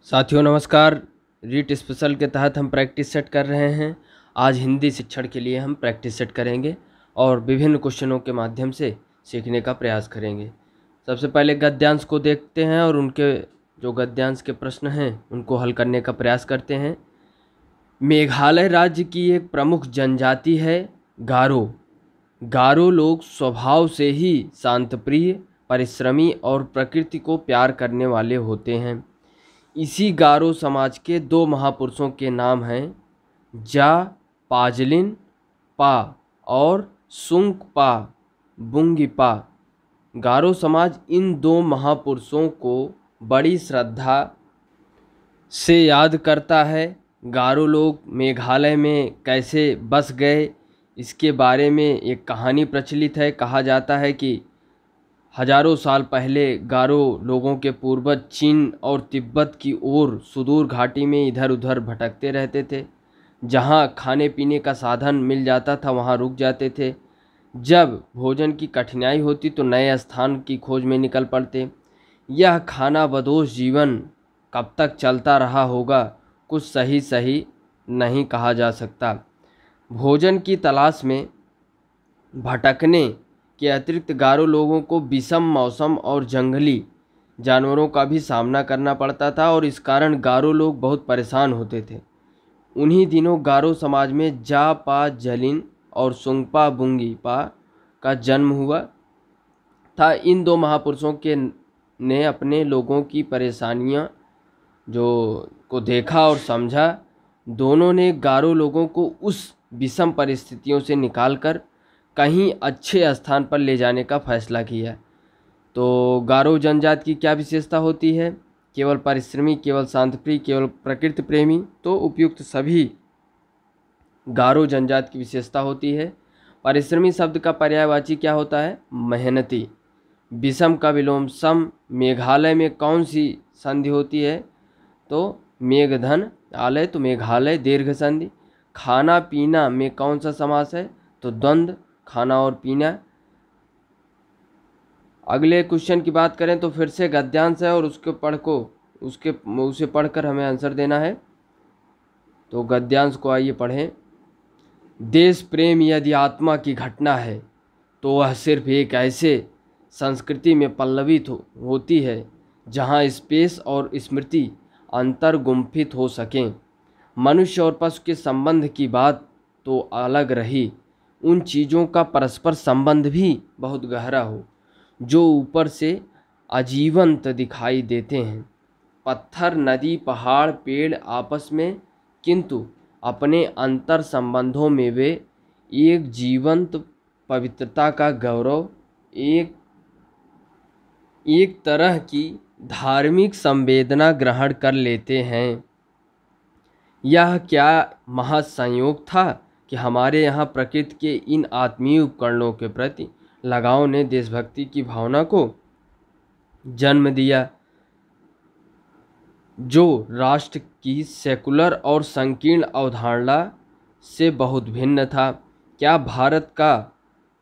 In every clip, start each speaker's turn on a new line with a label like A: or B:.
A: साथियों नमस्कार। रीट स्पेशल के तहत हम प्रैक्टिस सेट कर रहे हैं। आज हिंदी शिक्षण के लिए हम प्रैक्टिस सेट करेंगे और विभिन्न क्वेश्चनों के माध्यम से सीखने का प्रयास करेंगे। सबसे पहले गद्यांश को देखते हैं और उनके जो गद्यांश के प्रश्न हैं उनको हल करने का प्रयास करते हैं। मेघालय राज्य की एक प्रमुख जनजाति है गारो। गारो लोग स्वभाव से ही शांतप्रिय, परिश्रमी और प्रकृति को प्यार करने वाले होते हैं। इसी गारो समाज के दो महापुरुषों के नाम हैं जा पाजलिन पा और सुंगपा बुंगीपा। गारो समाज इन दो महापुरुषों को बड़ी श्रद्धा से याद करता है। गारो लोग मेघालय में कैसे बस गए, इसके बारे में एक कहानी प्रचलित है। कहा जाता है कि हजारों साल पहले गारो लोगों के पूर्वज चीन और तिब्बत की ओर सुदूर घाटी में इधर उधर भटकते रहते थे। जहाँ खाने पीने का साधन मिल जाता था वहाँ रुक जाते थे। जब भोजन की कठिनाई होती तो नए स्थान की खोज में निकल पड़ते। यह खाना बदोश जीवन कब तक चलता रहा होगा, कुछ सही नहीं कहा जा सकता। भोजन की तलाश में भटकने के अतिरिक्त गारो लोगों को विषम मौसम और जंगली जानवरों का भी सामना करना पड़ता था और इस कारण गारो लोग बहुत परेशान होते थे। उन्हीं दिनों गारो समाज में जा पा जलिन और सुंगपा बुंगीपा का जन्म हुआ था। इन दो महापुरुषों के ने अपने लोगों की परेशानियां को देखा और समझा। दोनों ने गारो लोगों को उस विषम परिस्थितियों से निकालकर कहीं अच्छे स्थान पर ले जाने का फैसला किया। तो गारो जनजाति की क्या विशेषता होती है? केवल परिश्रमी, केवल शांतप्रिय, केवल प्रकृति प्रेमी। तो उपयुक्त सभी गारो जनजाति की विशेषता होती है। परिश्रमी शब्द का पर्यायवाची क्या होता है? मेहनती। विषम का विलोम सम। मेघालय में कौन सी संधि होती है? तो मेघधन आलय, तो मेघालय दीर्घ संधि। खाना पीना में कौन सा समास है? तो द्वंद्व, खाना और पीना। अगले क्वेश्चन की बात करें तो फिर से गद्यांश है और उसे पढ़कर हमें आंसर देना है। तो गद्यांश को आइए पढ़ें। देश प्रेम यदि आत्मा की घटना है तो वह सिर्फ एक ऐसे संस्कृति में पल्लवित होती है जहाँ स्पेस और स्मृति अंतर्गुम्फित हो सकें। मनुष्य और पशु के संबंध की बात तो अलग रही, उन चीज़ों का परस्पर संबंध भी बहुत गहरा हो जो ऊपर से अजीवंत दिखाई देते हैं। पत्थर, नदी, पहाड़, पेड़ आपस में किंतु अपने अंतर संबंधों में वे एक जीवंत पवित्रता का गौरव, एक तरह की धार्मिक संवेदना ग्रहण कर लेते हैं। यह क्या महासंयोग था कि हमारे यहाँ प्रकृति के इन आत्मीय उपकरणों के प्रति लगाव ने देशभक्ति की भावना को जन्म दिया, जो राष्ट्र की सेकुलर और संकीर्ण अवधारणा से बहुत भिन्न था। क्या भारत का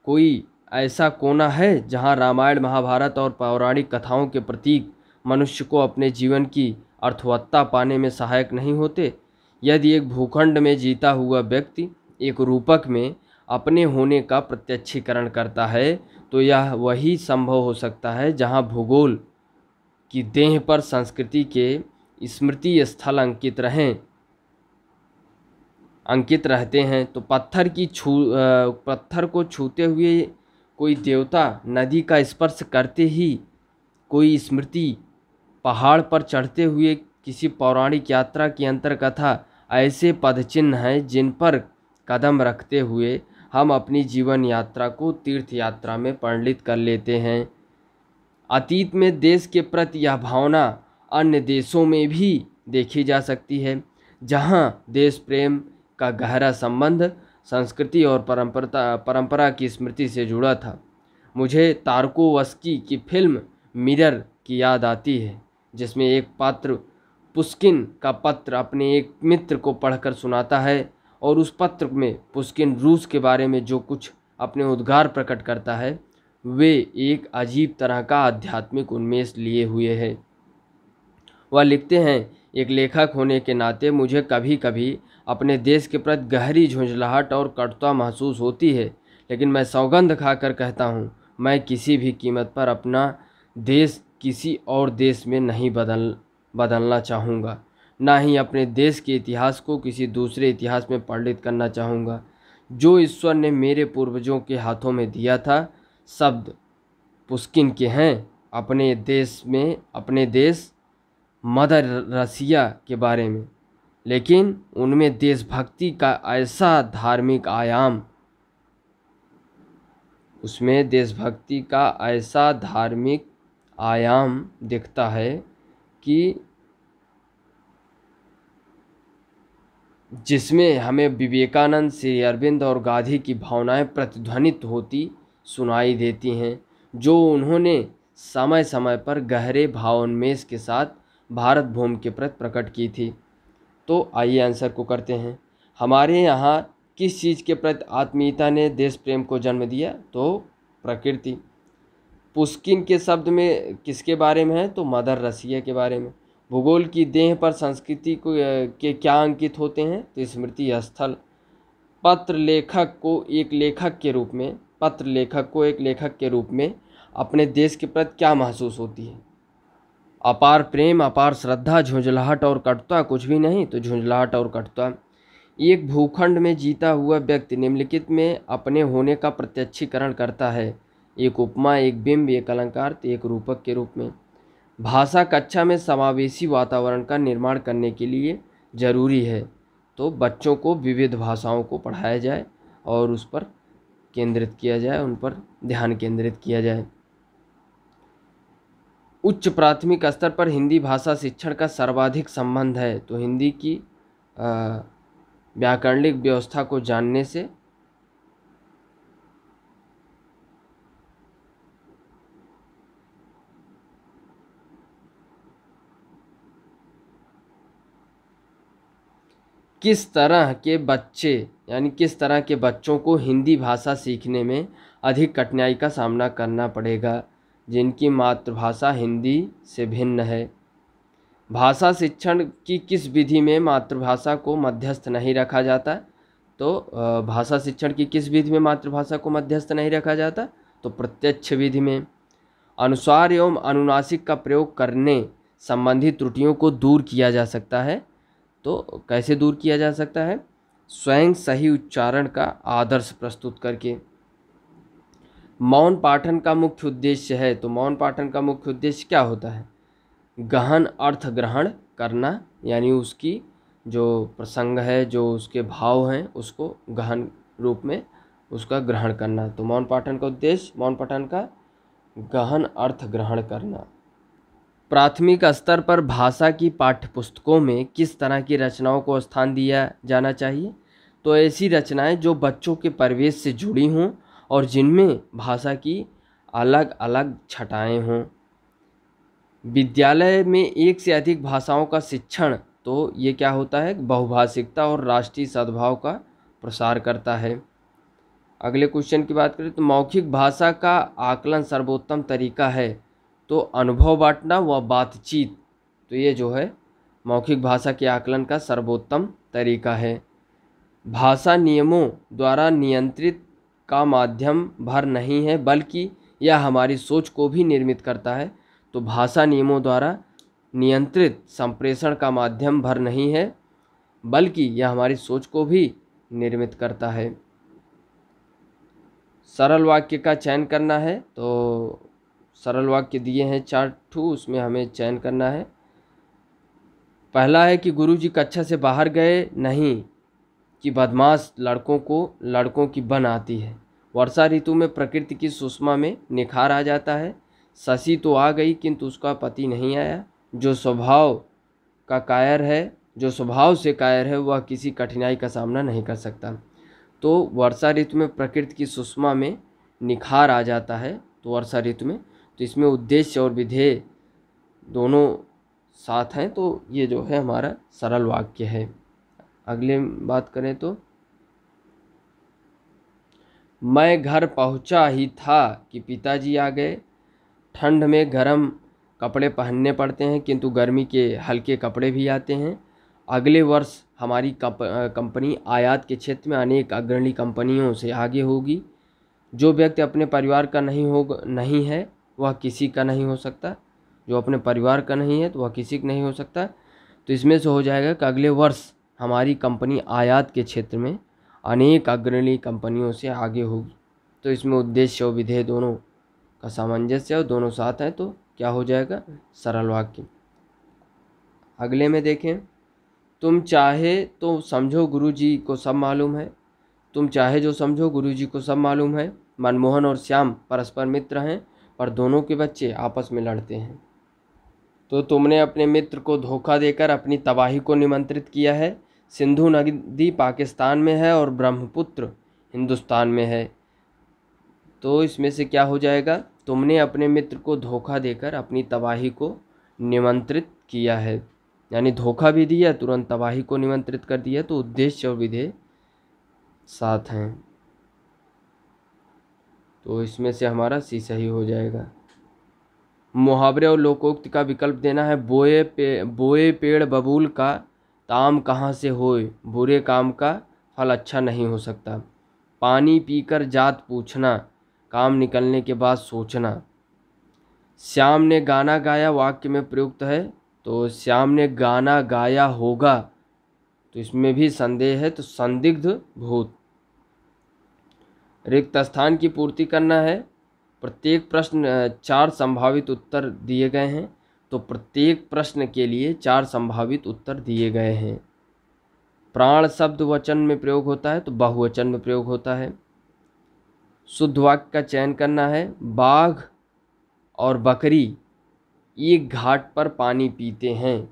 A: कोई ऐसा कोना है जहाँ रामायण, महाभारत और पौराणिक कथाओं के प्रतीक मनुष्य को अपने जीवन की अर्थवत्ता पाने में सहायक नहीं होते? यदि एक भूखंड में जीता हुआ व्यक्ति एक रूपक में अपने होने का प्रत्यक्षीकरण करता है तो यह वही संभव हो सकता है जहाँ भूगोल की देह पर संस्कृति के स्मृति स्थल अंकित रहते हैं। तो पत्थर को छूते हुए कोई देवता, नदी का स्पर्श करते ही कोई स्मृति, पहाड़ पर चढ़ते हुए किसी पौराणिक यात्रा की अंतरकथा ऐसे पदचिन्ह हैं जिन पर कदम रखते हुए हम अपनी जीवन यात्रा को तीर्थ यात्रा में परिणित कर लेते हैं। अतीत में देश के प्रति यह भावना अन्य देशों में भी देखी जा सकती है, जहां देश प्रेम का गहरा संबंध संस्कृति और परंपरा की स्मृति से जुड़ा था। मुझे तार्कोवस्की की फिल्म मिरर की याद आती है, जिसमें एक पात्र पुष्किन का पत्र अपने एक मित्र को पढ़कर सुनाता है और उस पत्र में पुष्किन रूस के बारे में जो कुछ अपने उद्गार प्रकट करता है वे एक अजीब तरह का आध्यात्मिक उन्मेष लिए हुए हैं। वह लिखते हैं, एक लेखक होने के नाते मुझे कभी कभी अपने देश के प्रति गहरी झुंझलाहट और कटुता महसूस होती है, लेकिन मैं सौगंध खाकर कहता हूँ, मैं किसी भी कीमत पर अपना देश किसी और देश में नहीं बदलना चाहूँगा, ना ही अपने देश के इतिहास को किसी दूसरे इतिहास में परिणत करना चाहूँगा। जो ईश्वर ने मेरे पूर्वजों के हाथों में दिया था, शब्द पुष्किन के हैं। अपने देश मदर रसिया के बारे में, लेकिन उनमें देशभक्ति का ऐसा धार्मिक आयाम उसमें देशभक्ति का ऐसा धार्मिक आयाम दिखता है कि जिसमें हमें विवेकानंद, श्री अरविंद और गांधी की भावनाएं प्रतिध्वनित होती सुनाई देती हैं, जो उन्होंने समय समय पर गहरे भावोन्मेष के साथ भारत भूमि के प्रति प्रकट की थी। तो आइए आंसर को करते हैं। हमारे यहाँ किस चीज़ के प्रति आत्मीयता ने देश प्रेम को जन्म दिया? तो प्रकृति। पुष्किन के शब्द में किसके बारे में है? तो मदर रसिया के बारे में। भूगोल की देह पर संस्कृति को के क्या अंकित होते हैं? तो स्मृति स्थल। पत्र लेखक को एक लेखक के रूप में अपने देश के प्रति क्या महसूस होती है? अपार प्रेम, अपार श्रद्धा, झुंझलाहट और कटुता। कुछ भी नहीं, तो झुंझलाहट और कटुता। एक भूखंड में जीता हुआ व्यक्ति निम्नलिखित में अपने होने का प्रत्यक्षीकरण करता है। एक उपमा, एक बिंब, एक अलंकार, तो एक रूपक के रूप में। भाषा कक्षा में समावेशी वातावरण का निर्माण करने के लिए जरूरी है, तो बच्चों को विविध भाषाओं को पढ़ाया जाए और उस पर केंद्रित किया जाए, उन पर ध्यान केंद्रित किया जाए। उच्च प्राथमिक स्तर पर हिंदी भाषा शिक्षण का सर्वाधिक संबंध है, तो हिंदी की व्याकरणिक व्यवस्था को जानने से। किस तरह के बच्चों को हिंदी भाषा सीखने में अधिक कठिनाई का सामना करना पड़ेगा, जिनकी मातृभाषा हिंदी से भिन्न है। भाषा शिक्षण की किस विधि में मातृभाषा को मध्यस्थ नहीं रखा जाता? तो भाषा शिक्षण की किस विधि में मातृभाषा को मध्यस्थ नहीं रखा जाता? तो प्रत्यक्ष विधि में। अनुस्वार एवं अनुनासिक का प्रयोग करने संबंधी त्रुटियों को दूर किया जा सकता है, तो कैसे दूर किया जा सकता है? स्वयं सही उच्चारण का आदर्श प्रस्तुत करके। मौन पाठन का मुख्य उद्देश्य है, तो मौन पाठन का मुख्य उद्देश्य क्या होता है? गहन अर्थ ग्रहण करना, यानी उसकी जो प्रसंग है, जो उसके भाव हैं, उसको गहन रूप में उसका ग्रहण करना। तो मौन पाठन का उद्देश्य, मौन पाठन का गहन अर्थ ग्रहण करना। प्राथमिक स्तर पर भाषा की पाठ्यपुस्तकों में किस तरह की रचनाओं को स्थान दिया जाना चाहिए? तो ऐसी रचनाएं जो बच्चों के परिवेश से जुड़ी हों और जिनमें भाषा की अलग अलग छटाएं हों। विद्यालय में एक से अधिक भाषाओं का शिक्षण, तो ये क्या होता है? बहुभाषिकता और राष्ट्रीय सद्भाव का प्रसार करता है। अगले क्वेश्चन की बात करें तो मौखिक भाषा का आकलन सर्वोत्तम तरीका है, तो अनुभव बांटना व बातचीत। तो ये जो है मौखिक भाषा के आकलन का सर्वोत्तम तरीका है। भाषा नियमों द्वारा नियंत्रित का माध्यम भर नहीं है, बल्कि यह हमारी सोच को भी निर्मित करता है। तो भाषा नियमों द्वारा नियंत्रित संप्रेषण का माध्यम भर नहीं है, बल्कि यह हमारी सोच को भी निर्मित करता है। सरल वाक्य का चयन करना है, तो सरल वाक्य दिए हैं 4 ठू, उसमें हमें चयन करना है। पहला है कि गुरुजी कक्षा से बाहर गए नहीं कि बदमाश लड़कों की बन आती है। वर्षा ऋतु में प्रकृति की सुषमा में निखार आ जाता है। शशि तो आ गई किंतु उसका पति नहीं आया। जो स्वभाव से कायर है वह किसी कठिनाई का सामना नहीं कर सकता। तो वर्षा ऋतु में प्रकृति की सुषमा में निखार आ जाता है, तो वर्षा ऋतु में, तो इसमें उद्देश्य और विधेय दोनों साथ हैं, तो ये जो है हमारा सरल वाक्य है। अगले बात करें तो मैं घर पहुंचा ही था कि पिताजी आ गए। ठंड में गर्म कपड़े पहनने पड़ते हैं, किंतु गर्मी के हल्के कपड़े भी आते हैं। अगले वर्ष हमारी कंपनी आयात के क्षेत्र में अनेक अग्रणी कंपनियों से आगे होगी। जो व्यक्ति अपने परिवार का नहीं है वह किसी का नहीं हो सकता। जो अपने परिवार का नहीं है तो वह किसी का नहीं हो सकता। तो इसमें से हो जाएगा कि अगले वर्ष हमारी कंपनी आयात के क्षेत्र में अनेक अग्रणी कंपनियों से आगे होगी। तो इसमें उद्देश्य और विधेय दोनों का सामंजस्य और दोनों साथ हैं, तो क्या हो जाएगा, सरल वाक्य। अगले में देखें, तुम चाहे तो समझो गुरुजी को सब मालूम है। तुम चाहे जो समझो गुरुजी को सब मालूम है। मनमोहन और श्याम परस्पर मित्र हैं, पर दोनों के बच्चे आपस में लड़ते हैं। तो तुमने अपने मित्र को धोखा देकर अपनी तबाही को निमंत्रित किया है। सिंधु नदी पाकिस्तान में है और ब्रह्मपुत्र हिंदुस्तान में है। तो इसमें से क्या हो जाएगा, तुमने अपने मित्र को धोखा देकर अपनी तबाही को निमंत्रित किया है, यानी धोखा भी दिया, तुरंत तबाही को निमंत्रित कर दिया। तो उद्देश्य और विधेय साथ हैं, तो इसमें से हमारा सी सही हो जाएगा। मुहावरे और लोकोक्ति का विकल्प देना है। बोए पेड़ बबूल का ताम कहाँ से होए, बुरे काम का फल अच्छा नहीं हो सकता। पानी पीकर जात पूछना, काम निकलने के बाद सोचना। श्याम ने गाना गाया वाक्य में प्रयुक्त है, तो श्याम ने गाना गाया होगा, तो इसमें भी संदेह है, तो संदिग्ध भूत। रिक्त स्थान की पूर्ति करना है। प्रत्येक प्रश्न 4 संभावित उत्तर दिए गए हैं, तो प्रत्येक प्रश्न के लिए 4 संभावित उत्तर दिए गए हैं। प्राण शब्द वचन में प्रयोग होता है, तो बहुवचन में प्रयोग होता है। शुद्ध वाक्य का चयन करना है। बाघ और बकरी एक घाट पर पानी पीते हैं,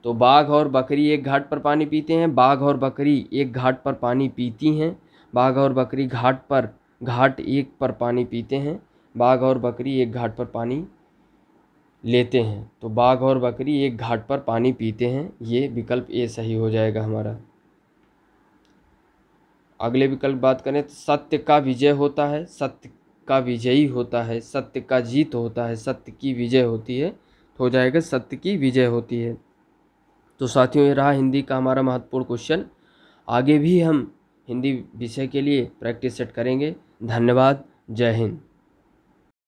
A: तो बाघ और बकरी एक घाट पर पानी पीते हैं। बाघ और बकरी एक घाट पर पानी पीती हैं। बाघ और बकरी घाट एक पर पानी पीते हैं। बाघ और बकरी एक घाट पर पानी लेते हैं, तो बाघ और बकरी एक घाट पर पानी पीते हैं। ये विकल्प ए सही हो जाएगा हमारा। अगले विकल्प बात करें तो सत्य का विजय होता है, सत्य का विजयी होता है, सत्य का जीत होता है, सत्य की विजय होती है, तो हो जाएगा सत्य की विजय होती है। तो साथियों, ये रहा हिंदी का हमारा महत्वपूर्ण क्वेश्चन। आगे भी हम हिंदी विषय के लिए प्रैक्टिस सेट करेंगे। धन्यवाद। जय हिंद।